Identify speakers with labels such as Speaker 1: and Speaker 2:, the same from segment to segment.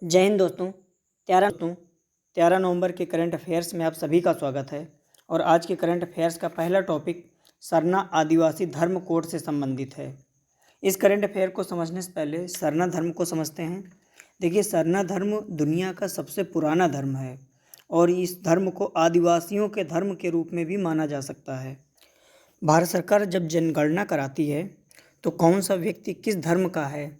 Speaker 1: जय हिंद दोस्तों। 13 नवंबर के करंट अफेयर्स में आप सभी का स्वागत है। और आज के करंट अफेयर्स का पहला टॉपिक सरना आदिवासी धर्म कोड से संबंधित है। इस करंट अफेयर को समझने से पहले सरना धर्म को समझते हैं। देखिए, सरना धर्म दुनिया का सबसे पुराना धर्म है और इस धर्म को आदिवासियों के धर्म के रूप में भी माना जा सकता है। भारत सरकार जब जनगणना कराती है तो कौन सा व्यक्ति किस धर्म का है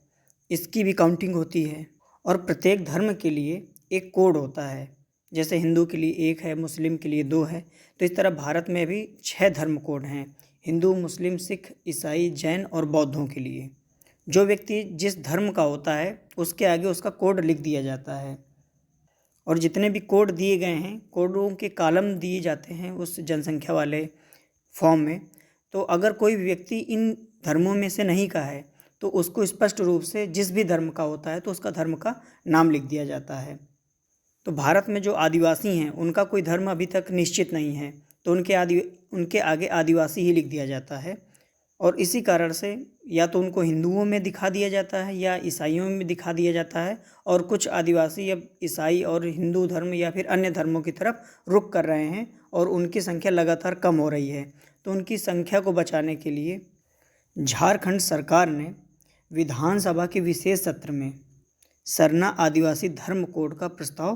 Speaker 1: इसकी भी काउंटिंग होती है और प्रत्येक धर्म के लिए एक कोड होता है। जैसे हिंदू के लिए 1 है, मुस्लिम के लिए 2 है, तो इस तरह भारत में भी 6 धर्म कोड हैं, हिंदू, मुस्लिम, सिख, ईसाई, जैन और बौद्धों के लिए। जो व्यक्ति जिस धर्म का होता है उसके आगे उसका कोड लिख दिया जाता है और जितने भी कोड दिए गए हैं, कोडों के कॉलम दिए जाते हैं उस जनसंख्या वाले फॉर्म में। तो अगर कोई व्यक्ति इन धर्मों में से नहीं का है तो उसको स्पष्ट रूप से जिस भी धर्म का होता है तो उसका धर्म का नाम लिख दिया जाता है। तो भारत में जो आदिवासी हैं उनका कोई धर्म अभी तक निश्चित नहीं है, तो उनके आगे आदिवासी ही लिख दिया जाता है। और इसी कारण से या तो उनको हिंदुओं में दिखा दिया जाता है या ईसाइयों में दिखा दिया जाता है, और कुछ आदिवासी अब ईसाई और हिंदू धर्म या फिर अन्य धर्मों की तरफ रुख कर रहे हैं और उनकी संख्या लगातार कम हो रही है। तो उनकी संख्या को बचाने के लिए झारखंड सरकार ने विधानसभा के विशेष सत्र में सरना आदिवासी धर्म कोड का प्रस्ताव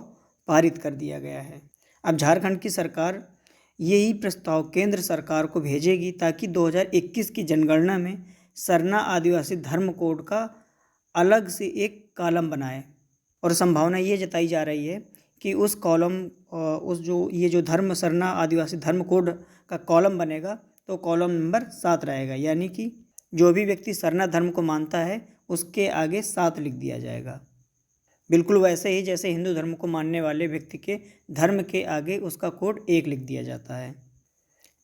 Speaker 1: पारित कर दिया गया है। अब झारखंड की सरकार यही प्रस्ताव केंद्र सरकार को भेजेगी ताकि 2021 की जनगणना में सरना आदिवासी धर्म कोड का अलग से एक कॉलम बनाए। और संभावना ये जताई जा रही है कि उस कॉलम ये जो धर्म सरना आदिवासी धर्म कोड का कॉलम बनेगा तो कॉलम नंबर 7 रहेगा, यानी कि जो भी व्यक्ति सरना धर्म को मानता है उसके आगे 7 लिख दिया जाएगा। बिल्कुल वैसे ही जैसे हिंदू धर्म को मानने वाले व्यक्ति के धर्म के आगे उसका कोड 1 लिख दिया जाता है।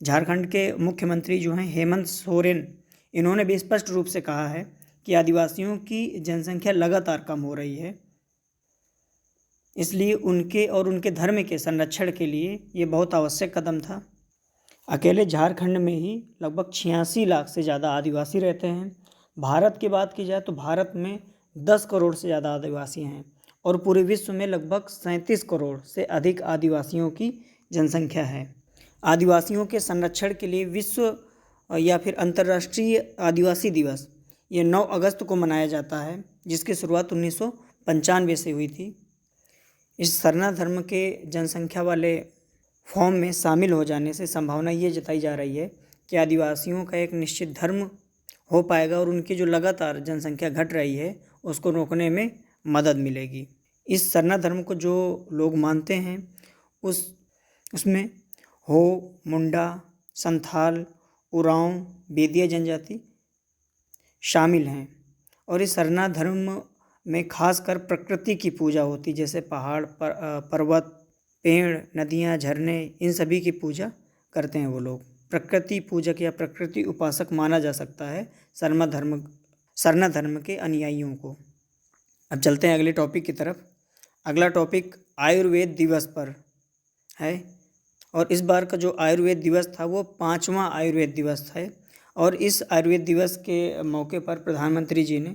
Speaker 1: झारखंड के मुख्यमंत्री जो हैं हेमंत सोरेन, इन्होंने भी स्पष्ट रूप से कहा है कि आदिवासियों की जनसंख्या लगातार कम हो रही है, इसलिए उनके और उनके धर्म के संरक्षण के लिए ये बहुत आवश्यक कदम था। अकेले झारखंड में ही लगभग 86 लाख से ज़्यादा आदिवासी रहते हैं। भारत की बात की जाए तो भारत में 10 करोड़ से ज़्यादा आदिवासी हैं और पूरे विश्व में लगभग 37 करोड़ से अधिक आदिवासियों की जनसंख्या है। आदिवासियों के संरक्षण के लिए विश्व या फिर अंतर्राष्ट्रीय आदिवासी दिवस ये 9 अगस्त को मनाया जाता है, जिसकी शुरुआत 1995 से हुई थी। इस सरना धर्म के जनसंख्या वाले फॉर्म में शामिल हो जाने से संभावना ये जताई जा रही है कि आदिवासियों का एक निश्चित धर्म हो पाएगा और उनकी जो लगातार जनसंख्या घट रही है उसको रोकने में मदद मिलेगी। इस सरना धर्म को जो लोग मानते हैं उसमें हो, मुंडा, संथाल, उरांव, बेदिया जनजाति शामिल हैं। और इस सरना धर्म में खासकर प्रकृति की पूजा होती, जैसे पहाड़, पर्वत, पेड़, नदियाँ, झरने, इन सभी की पूजा करते हैं वो लोग। प्रकृति पूजक या प्रकृति उपासक माना जा सकता है सरना धर्म के अनुयायियों को। अब चलते हैं अगले टॉपिक की तरफ। अगला टॉपिक आयुर्वेद दिवस पर है और इस बार का जो आयुर्वेद दिवस था वो 5वां आयुर्वेद दिवस है। और इस आयुर्वेद दिवस के मौके पर प्रधानमंत्री जी ने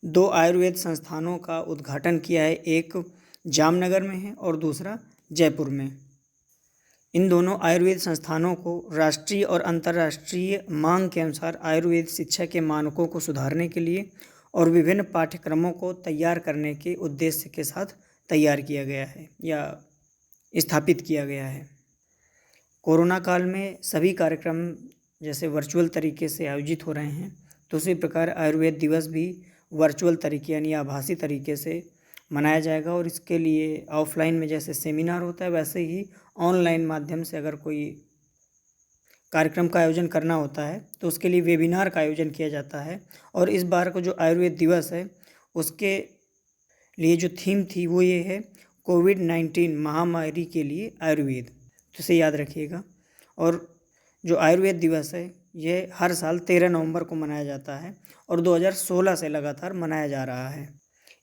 Speaker 1: 2 आयुर्वेद संस्थानों का उद्घाटन किया है, एक जामनगर में है और दूसरा जयपुर में। इन दोनों आयुर्वेद संस्थानों को राष्ट्रीय और अंतर्राष्ट्रीय मांग के अनुसार आयुर्वेद शिक्षा के मानकों को सुधारने के लिए और विभिन्न पाठ्यक्रमों को तैयार करने के उद्देश्य के साथ तैयार किया गया है या स्थापित किया गया है। कोरोना काल में सभी कार्यक्रम जैसे वर्चुअल तरीके से आयोजित हो रहे हैं, तो उसी प्रकार आयुर्वेद दिवस भी वर्चुअल तरीके यानी आभासी तरीके से मनाया जाएगा। और इसके लिए ऑफलाइन में जैसे सेमिनार होता है वैसे ही ऑनलाइन माध्यम से अगर कोई कार्यक्रम का आयोजन करना होता है तो उसके लिए वेबिनार का आयोजन किया जाता है। और इस बार का जो आयुर्वेद दिवस है उसके लिए जो थीम थी वो ये है, कोविड-19 महामारी के लिए आयुर्वेद, तो इसे याद रखिएगा। और जो आयुर्वेद दिवस है ये हर साल 13 नवंबर को मनाया जाता है और 2016 से लगातार मनाया जा रहा है।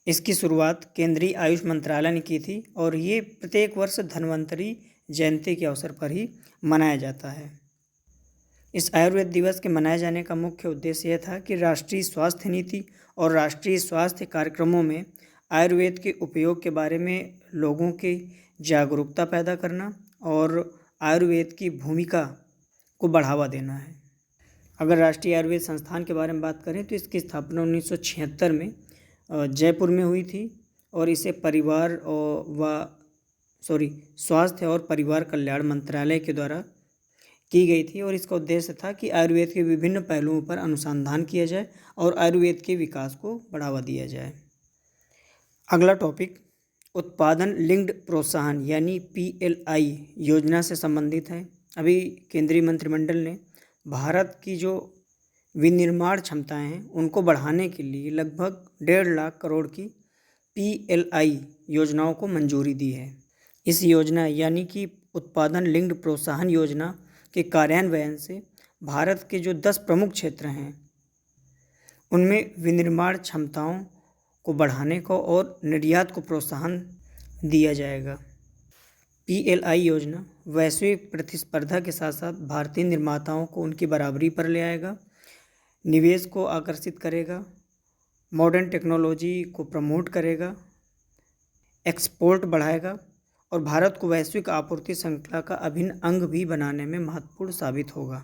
Speaker 1: इसकी शुरुआत केंद्रीय आयुष मंत्रालय ने की थी और ये प्रत्येक वर्ष धन्वंतरी जयंती के अवसर पर ही मनाया जाता है। इस आयुर्वेद दिवस के मनाए जाने का मुख्य उद्देश्य यह था कि राष्ट्रीय स्वास्थ्य नीति और राष्ट्रीय स्वास्थ्य कार्यक्रमों में आयुर्वेद के उपयोग के बारे में लोगों की जागरूकता पैदा करना और आयुर्वेद की भूमिका को बढ़ावा देना है। अगर राष्ट्रीय आयुर्वेद संस्थान के बारे में बात करें तो इसकी स्थापना 1976 में जयपुर में हुई थी और इसे स्वास्थ्य और परिवार कल्याण मंत्रालय के द्वारा की गई थी और इसका उद्देश्य था कि आयुर्वेद के विभिन्न पहलुओं पर अनुसंधान किया जाए और आयुर्वेद के विकास को बढ़ावा दिया जाए। अगला टॉपिक उत्पादन लिंक्ड प्रोत्साहन यानी PLI योजना से संबंधित है। अभी केंद्रीय मंत्रिमंडल ने भारत की जो विनिर्माण क्षमताएं हैं उनको बढ़ाने के लिए लगभग 1.5 लाख करोड़ की PLI योजनाओं को मंजूरी दी है। इस योजना यानी कि उत्पादन लिंक्ड प्रोत्साहन योजना के कार्यान्वयन से भारत के जो 10 प्रमुख क्षेत्र हैं उनमें विनिर्माण क्षमताओं को बढ़ाने को और निर्यात को प्रोत्साहन दिया जाएगा। PLI योजना वैश्विक प्रतिस्पर्धा के साथ साथ भारतीय निर्माताओं को उनकी बराबरी पर ले आएगा, निवेश को आकर्षित करेगा, मॉडर्न टेक्नोलॉजी को प्रमोट करेगा, एक्सपोर्ट बढ़ाएगा और भारत को वैश्विक आपूर्ति श्रृंखला का अभिन्न अंग भी बनाने में महत्वपूर्ण साबित होगा।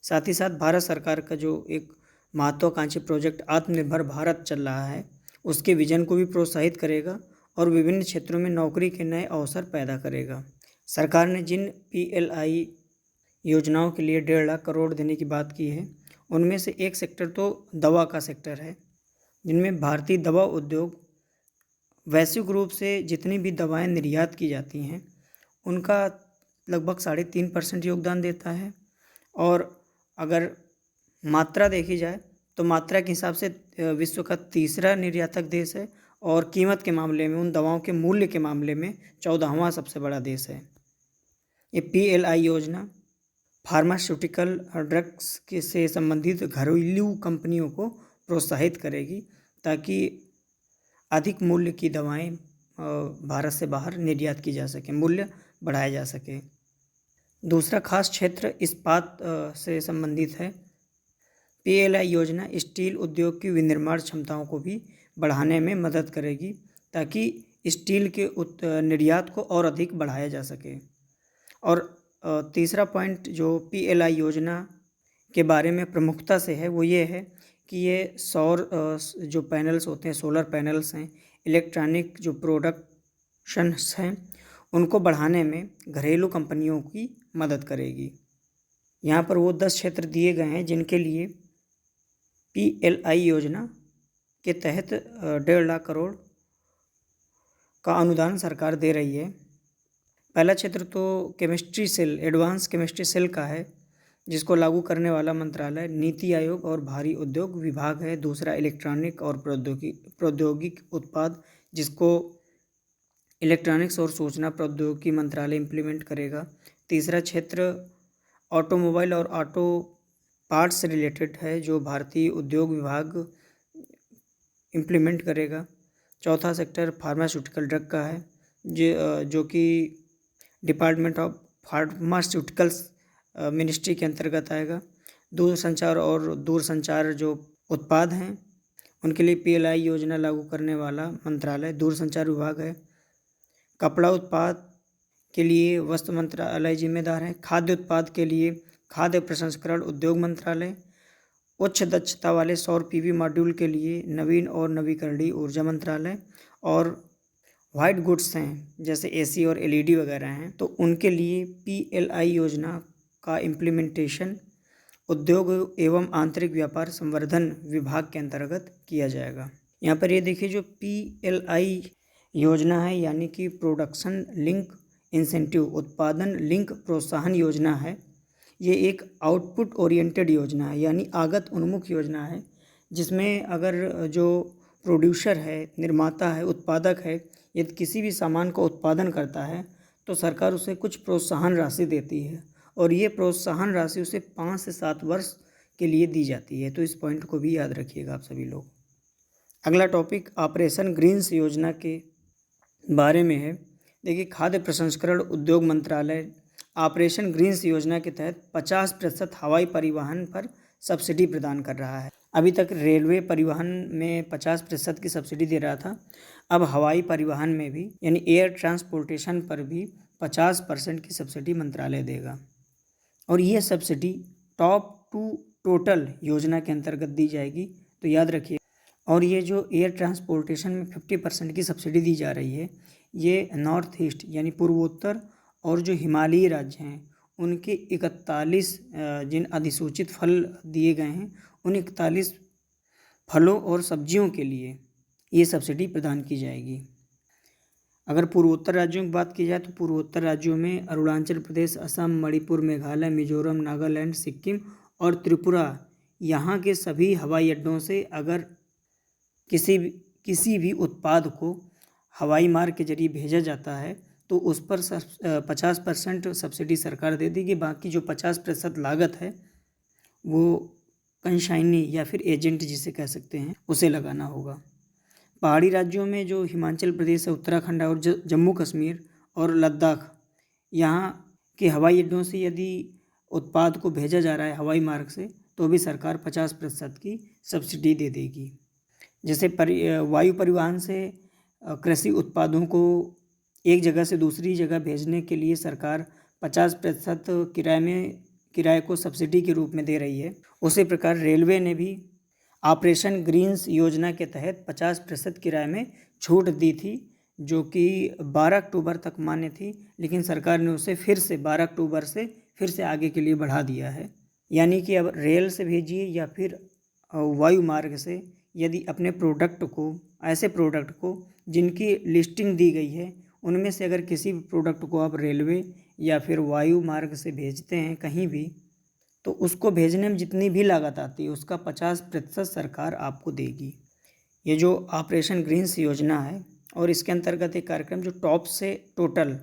Speaker 1: साथ ही साथ भारत सरकार का जो एक महत्वाकांक्षी प्रोजेक्ट आत्मनिर्भर भारत चल रहा है उसके विजन को भी प्रोत्साहित करेगा और विभिन्न क्षेत्रों में नौकरी के नए अवसर पैदा करेगा। सरकार ने जिन PLI योजनाओं के लिए 1.5 लाख करोड़ देने की बात की है उनमें से एक सेक्टर तो दवा का सेक्टर है, जिनमें भारतीय दवा उद्योग वैश्विक रूप से जितनी भी दवाएं निर्यात की जाती हैं उनका लगभग 3.5% योगदान देता है और अगर मात्रा देखी जाए तो मात्रा के हिसाब से विश्व का तीसरा निर्यातक देश है और कीमत के मामले में उन दवाओं के मूल्य के मामले में 14वां सबसे बड़ा देश है। ये PLI योजना फार्मास्यूटिकल ड्रग्स के से संबंधित घरेलू कंपनियों को प्रोत्साहित करेगी ताकि अधिक मूल्य की दवाएं भारत से बाहर निर्यात की जा सके, मूल्य बढ़ाया जा सके। दूसरा खास क्षेत्र इस्पात से संबंधित है। PLI योजना स्टील उद्योग की विनिर्माण क्षमताओं को भी बढ़ाने में मदद करेगी ताकि स्टील के निर्यात को और अधिक बढ़ाया जा सके। और तीसरा पॉइंट जो PLI योजना के बारे में प्रमुखता से है वो ये है कि ये सौर जो पैनल्स होते हैं, सोलर पैनल्स हैं, इलेक्ट्रॉनिक जो प्रोडक्शंस हैं उनको बढ़ाने में घरेलू कंपनियों की मदद करेगी। यहाँ पर वो 10 क्षेत्र दिए गए हैं जिनके लिए PLI योजना के तहत 1.5 लाख करोड़ का अनुदान सरकार दे रही है। पहला क्षेत्र तो chemistry cell, advance chemistry cell का है जिसको लागू करने वाला मंत्रालय नीति आयोग और भारी उद्योग विभाग है। दूसरा इलेक्ट्रॉनिक और प्रौद्योगिक उत्पाद जिसको इलेक्ट्रॉनिक्स और सूचना प्रौद्योगिकी मंत्रालय इम्प्लीमेंट करेगा। तीसरा क्षेत्र ऑटोमोबाइल और ऑटो पार्ट्स से रिलेटेड है जो भारतीय उद्योग विभाग इम्प्लीमेंट करेगा। चौथा सेक्टर फार्मास्यूटिकल ड्रग का है जो कि डिपार्टमेंट ऑफ फार्मास्यूटिकल्स मिनिस्ट्री के अंतर्गत आएगा। दूरसंचार जो उत्पाद हैं उनके लिए PLI योजना लागू करने वाला मंत्रालय दूरसंचार विभाग है। कपड़ा उत्पाद के लिए वस्त्र मंत्रालय जिम्मेदार है। खाद्य उत्पाद के लिए खाद्य प्रसंस्करण उद्योग मंत्रालय। उच्च दक्षता वाले सौर PV मॉड्यूल के लिए नवीन और नवीकरणीय ऊर्जा मंत्रालय। और वाइट गुड्स हैं जैसे AC और LED वगैरह हैं तो उनके लिए PLI योजना का इम्प्लीमेंटेशन उद्योग एवं आंतरिक व्यापार संवर्धन विभाग के अंतर्गत किया जाएगा। यहाँ पर ये देखिए जो PLI योजना है यानी कि प्रोडक्शन लिंक इंसेंटिव उत्पादन लिंक प्रोत्साहन योजना है। ये एक आउटपुट ओरिएंटेड योजना है यानी आगत उन्मुख योजना है जिसमें अगर जो प्रोड्यूसर है, निर्माता है, उत्पादक है, यदि किसी भी सामान का उत्पादन करता है तो सरकार उसे कुछ प्रोत्साहन राशि देती है और ये प्रोत्साहन राशि उसे 5 से 7 वर्ष के लिए दी जाती है। तो इस पॉइंट को भी याद रखिएगा आप सभी लोग। अगला टॉपिक ऑपरेशन ग्रीन्स योजना के बारे में है। देखिए खाद्य प्रसंस्करण उद्योग मंत्रालय ऑपरेशन ग्रीन्स योजना के तहत 50% हवाई परिवहन पर सब्सिडी प्रदान कर रहा है। अभी तक रेलवे परिवहन में 50% की सब्सिडी दे रहा था, अब हवाई परिवहन में भी यानी एयर ट्रांसपोर्टेशन पर भी 50% की सब्सिडी मंत्रालय देगा। और ये सब्सिडी टॉप टू टोटल योजना के अंतर्गत दी जाएगी, तो याद रखिए। और ये जो एयर ट्रांसपोर्टेशन में 50% की सब्सिडी दी जा रही है, ये नॉर्थ ईस्ट यानी पूर्वोत्तर और जो हिमालयी राज्य हैं उनके 41 जिन अधिसूचित फल दिए गए हैं उन 41 फलों और सब्जियों के लिए ये सब्सिडी प्रदान की जाएगी। अगर पूर्वोत्तर राज्यों की बात की जाए तो पूर्वोत्तर राज्यों में अरुणाचल प्रदेश, असम, मणिपुर, मेघालय, मिजोरम, नागालैंड, सिक्किम और त्रिपुरा, यहाँ के सभी हवाई अड्डों से अगर किसी भी उत्पाद को हवाई मार्ग के जरिए भेजा जाता है तो उस पर 50% सब्सिडी सरकार दे देगी। बाकी जो 50% लागत है वो कंसाइनी या फिर एजेंट जिसे कह सकते हैं उसे लगाना होगा। पहाड़ी राज्यों में जो हिमाचल प्रदेश है, उत्तराखंड और जम्मू कश्मीर और लद्दाख, यहाँ के हवाई अड्डों से यदि उत्पाद को भेजा जा रहा है हवाई मार्ग से तो भी सरकार 50% की सब्सिडी दे देगी। जैसे वायु परिवहन से कृषि उत्पादों को एक जगह से दूसरी जगह भेजने के लिए सरकार 50% किराए को सब्सिडी के रूप में दे रही है। उसी प्रकार रेलवे ने भी ऑपरेशन ग्रीन्स योजना के तहत 50% किराए में छूट दी थी, जो कि 12 अक्टूबर तक मान्य थी, लेकिन सरकार ने उसे फिर से 12 अक्टूबर से फिर से आगे के लिए बढ़ा दिया है। यानी कि अब रेल से भेजिए या फिर वायु मार्ग से यदि अपने ऐसे प्रोडक्ट को जिनकी लिस्टिंग दी गई है उनमें से अगर किसी भी प्रोडक्ट को आप रेलवे या फिर वायु मार्ग से भेजते हैं कहीं भी, तो उसको भेजने में जितनी भी लागत आती है उसका 50% सरकार आपको देगी। ये जो ऑपरेशन ग्रीन्स योजना है और इसके अंतर्गत एक कार्यक्रम जो टॉप से टोटल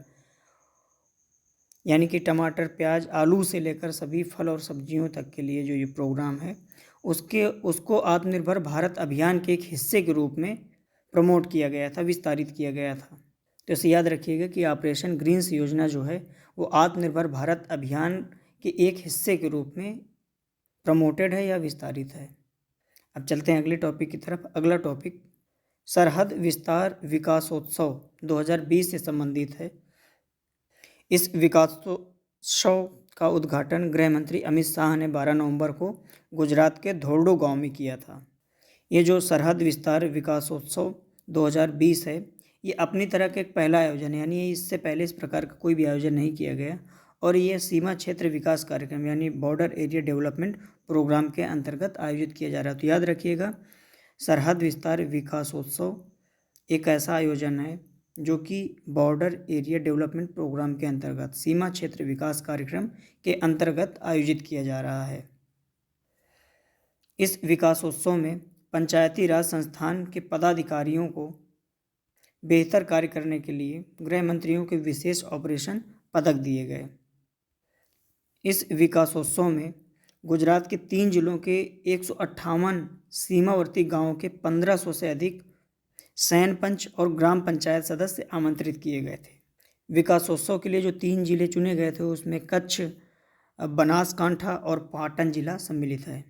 Speaker 1: यानी कि टमाटर, प्याज, आलू से लेकर सभी फल और सब्जियों तक के लिए जो ये प्रोग्राम है उसको आत्मनिर्भर भारत अभियान के एक हिस्से के रूप में प्रमोट किया गया था, विस्तारित किया गया था। तो इसे याद रखिएगा कि ऑपरेशन ग्रीन्स योजना जो है वो आत्मनिर्भर भारत अभियान के एक हिस्से के रूप में प्रमोटेड है या विस्तारित है। अब चलते हैं अगले टॉपिक की तरफ। अगला टॉपिक सरहद विस्तार विकासोत्सव 2020 से संबंधित है। इस विकासोत्सव का उद्घाटन गृह मंत्री अमित शाह ने 12 नवंबर को गुजरात के धोरडो गांव में किया था। ये जो सरहद विस्तार विकासोत्सव 2020 है ये अपनी तरह का एक पहला आयोजन है, यानी इससे पहले इस प्रकार का कोई भी आयोजन नहीं किया गया और ये सीमा क्षेत्र विकास कार्यक्रम यानी बॉर्डर एरिया डेवलपमेंट प्रोग्राम के अंतर्गत आयोजित किया जा रहा है। तो याद रखिएगा, सरहद विस्तार विकासोत्सव एक ऐसा आयोजन है जो कि बॉर्डर एरिया डेवलपमेंट प्रोग्राम के अंतर्गत सीमा क्षेत्र विकास कार्यक्रम के अंतर्गत आयोजित किया जा रहा है। इस विकासोत्सव में पंचायती राज संस्थान के पदाधिकारियों को बेहतर कार्य करने के लिए गृह मंत्रियों के विशेष ऑपरेशन पदक दिए गए। इस विकासोत्सव में गुजरात के 3 जिलों के 158 सीमावर्ती गांवों के 1500 से अधिक सैन पंच और ग्राम पंचायत सदस्य आमंत्रित किए गए थे। विकासोत्सव के लिए जो 3 जिले चुने गए थे उसमें कच्छ, बनासकांठा और पाटन जिला सम्मिलित है।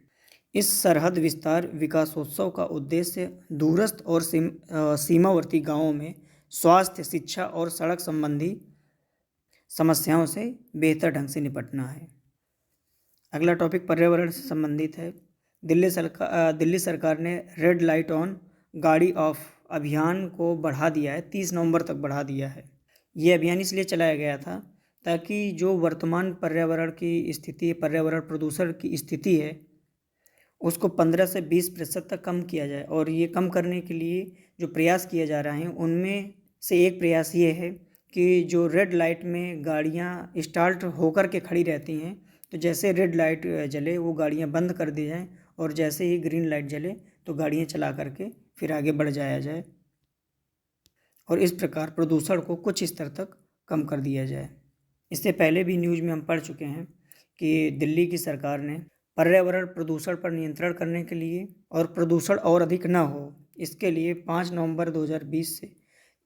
Speaker 1: इस सरहद विस्तार विकासोत्सव का उद्देश्य दूरस्थ और सीमावर्ती गांवों में स्वास्थ्य, शिक्षा और सड़क संबंधी समस्याओं से बेहतर ढंग से निपटना है। अगला टॉपिक पर्यावरण से संबंधित है। दिल्ली सरकार ने रेड लाइट ऑन गाड़ी ऑफ अभियान को बढ़ा दिया है, 30 नवंबर तक बढ़ा दिया है। ये अभियान इसलिए चलाया गया था ताकि जो वर्तमान पर्यावरण की स्थिति, पर्यावरण प्रदूषण की स्थिति है उसको 15 से 20% तक कम किया जाए। और ये कम करने के लिए जो प्रयास किए जा रहे हैं उनमें से एक प्रयास ये है कि जो रेड लाइट में गाड़ियाँ स्टार्ट होकर के खड़ी रहती हैं तो जैसे रेड लाइट जले वो गाड़ियाँ बंद कर दी जाएँ और जैसे ही ग्रीन लाइट जले तो गाड़ियाँ चला करके फिर आगे बढ़ जाया जाए और इस प्रकार प्रदूषण को कुछ स्तर तक कम कर दिया जाए। इससे पहले भी न्यूज़ में हम पढ़ चुके हैं कि दिल्ली की सरकार ने पर्यावरण प्रदूषण पर नियंत्रण करने के लिए और प्रदूषण और अधिक न हो इसके लिए 5 नवंबर 2020 से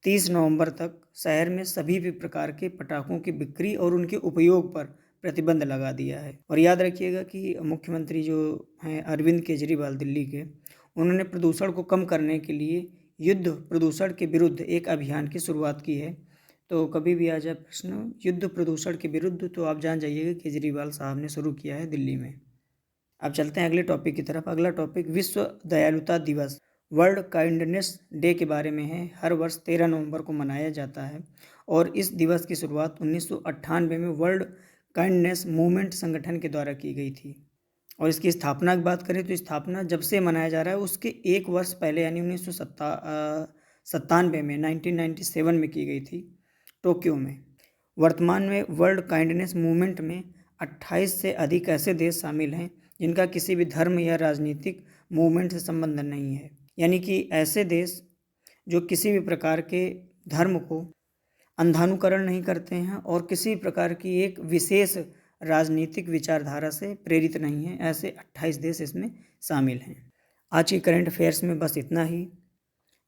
Speaker 1: 30 नवंबर तक शहर में सभी भी प्रकार के पटाखों की बिक्री और उनके उपयोग पर प्रतिबंध लगा दिया है। और याद रखिएगा कि मुख्यमंत्री जो हैं अरविंद केजरीवाल दिल्ली के, उन्होंने प्रदूषण को कम करने के लिए युद्ध प्रदूषण के विरुद्ध एक अभियान की शुरुआत की है। तो कभी भी आ जाए प्रश्न युद्ध प्रदूषण के विरुद्ध, तो आप जान जाइएगा केजरीवाल साहब ने शुरू किया है दिल्ली में। अब चलते हैं अगले टॉपिक की तरफ। अगला टॉपिक विश्व दयालुता दिवस, वर्ल्ड काइंडनेस डे के बारे में है। हर वर्ष 13 नवंबर को मनाया जाता है और इस दिवस की शुरुआत 1998 में वर्ल्ड काइंडनेस मूवमेंट संगठन के द्वारा की गई थी। और इसकी स्थापना की बात करें तो स्थापना जब से मनाया जा रहा है उसके एक वर्ष पहले यानी 1997 में 1997 में की गई थी टोक्यो में। वर्तमान में वर्ल्ड काइंडनेस मूवमेंट में 28 से अधिक ऐसे देश शामिल हैं जिनका किसी भी धर्म या राजनीतिक मूवमेंट से संबंध नहीं है, यानी कि ऐसे देश जो किसी भी प्रकार के धर्म को अंधानुकरण नहीं करते हैं और किसी प्रकार की एक विशेष राजनीतिक विचारधारा से प्रेरित नहीं हैं, ऐसे 28 देश इसमें शामिल हैं। आज की करंट अफेयर्स में बस इतना ही।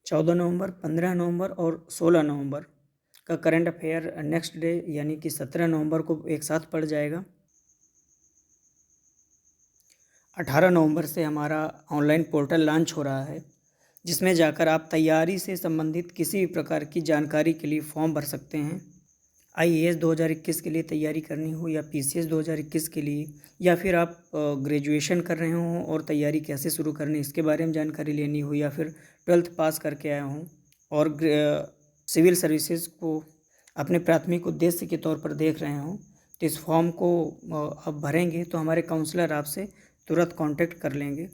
Speaker 1: 14 नवंबर, 15 नवंबर और 16 नवंबर का करंट अफेयर नेक्स्ट डे यानी कि 17 नवंबर को एक साथ पड़ जाएगा। 18 नवंबर से हमारा ऑनलाइन पोर्टल लॉन्च हो रहा है, जिसमें जाकर आप तैयारी से संबंधित किसी भी प्रकार की जानकारी के लिए फॉर्म भर सकते हैं। IAS 2021 के लिए तैयारी करनी हो या PCS 2021 के लिए, या फिर आप ग्रेजुएशन कर रहे हों और तैयारी कैसे शुरू करनी इसके बारे में जानकारी लेनी हो, या फिर 12th पास करके आए हों और सिविल सर्विसेज को अपने प्राथमिक उद्देश्य के तौर पर देख रहे हों, तो इस फॉर्म को आप भरेंगे तो हमारे काउंसलर आपसे तुरंत कांटेक्ट कर लेंगे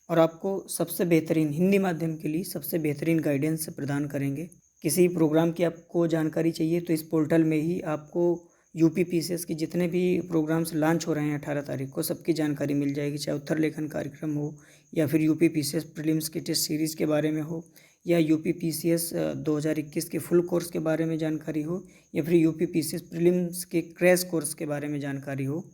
Speaker 1: और आपको सबसे बेहतरीन हिंदी माध्यम के लिए सबसे बेहतरीन गाइडेंस प्रदान करेंगे। किसी प्रोग्राम की आपको जानकारी चाहिए तो इस पोर्टल में ही आपको UP PCS की जितने भी प्रोग्राम्स लॉन्च हो रहे हैं 18 तारीख को, सबकी जानकारी मिल जाएगी। चाहे उत्तर लेखन कार्यक्रम हो या फिर UP PCS प्रीलिम्स की टेस्ट सीरीज़ के बारे में हो, या UP PCS 2021 के फुल कोर्स के बारे में जानकारी हो, या फिर UP PCS प्रीलिम्स के क्रैश कोर्स के बारे में जानकारी हो,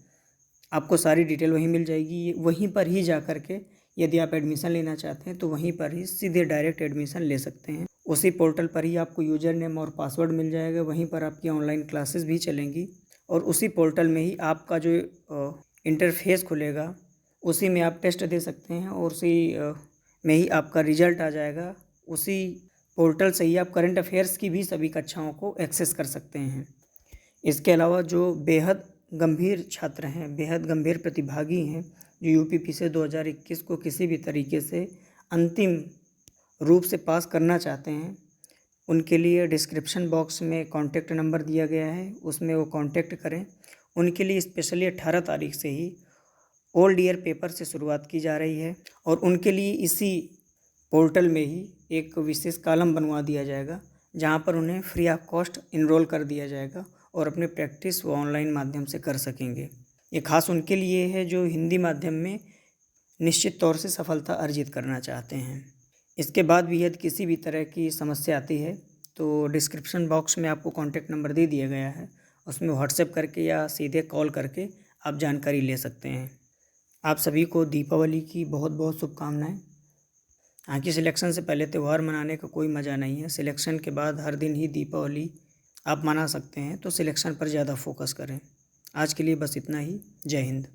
Speaker 1: आपको सारी डिटेल वहीं मिल जाएगी। वहीं पर ही जा कर के यदि आप एडमिशन लेना चाहते हैं तो वहीं पर ही सीधे डायरेक्ट एडमिशन ले सकते हैं। उसी पोर्टल पर ही आपको यूज़र नेम और पासवर्ड मिल जाएगा, वहीं पर आपकी ऑनलाइन क्लासेस भी चलेंगी और उसी पोर्टल में ही आपका जो इंटरफेस खुलेगा उसी में आप टेस्ट दे सकते हैं और उसी में ही आपका रिजल्ट आ जाएगा। उसी पोर्टल से ही आप करंट अफेयर्स की भी सभी कक्षाओं को एक्सेस कर सकते हैं। इसके अलावा जो बेहद गंभीर छात्र हैं, बेहद गंभीर प्रतिभागी हैं, जो UP PCS 2021 को किसी भी तरीके से अंतिम रूप से पास करना चाहते हैं, उनके लिए डिस्क्रिप्शन बॉक्स में कॉन्टैक्ट नंबर दिया गया है, उसमें वो कॉन्टैक्ट करें। उनके लिए स्पेशली 18 तारीख से ही ओल्ड ईयर पेपर से शुरुआत की जा रही है और उनके लिए इसी पोर्टल में ही एक विशेष कॉलम बनवा दिया जाएगा जहां पर उन्हें फ्री ऑफ कॉस्ट इनरोल कर दिया जाएगा और अपनी प्रैक्टिस वो ऑनलाइन माध्यम से कर सकेंगे। ये खास उनके लिए है जो हिंदी माध्यम में निश्चित तौर से सफलता अर्जित करना चाहते हैं। इसके बाद भी यदि किसी भी तरह की समस्या आती है तो डिस्क्रिप्शन बॉक्स में आपको कॉन्टैक्ट नंबर दे दिया गया है, उसमें व्हाट्सएप करके या सीधे कॉल करके आप जानकारी ले सकते हैं। आप सभी को दीपावली की बहुत बहुत शुभकामनाएं। हालांकि सिलेक्शन से पहले त्यौहार मनाने का कोई मज़ा नहीं है, सिलेक्शन के बाद हर दिन ही दीपावली आप मना सकते हैं, तो सिलेक्शन पर ज़्यादा फोकस करें। आज के लिए बस इतना ही। जय हिंद।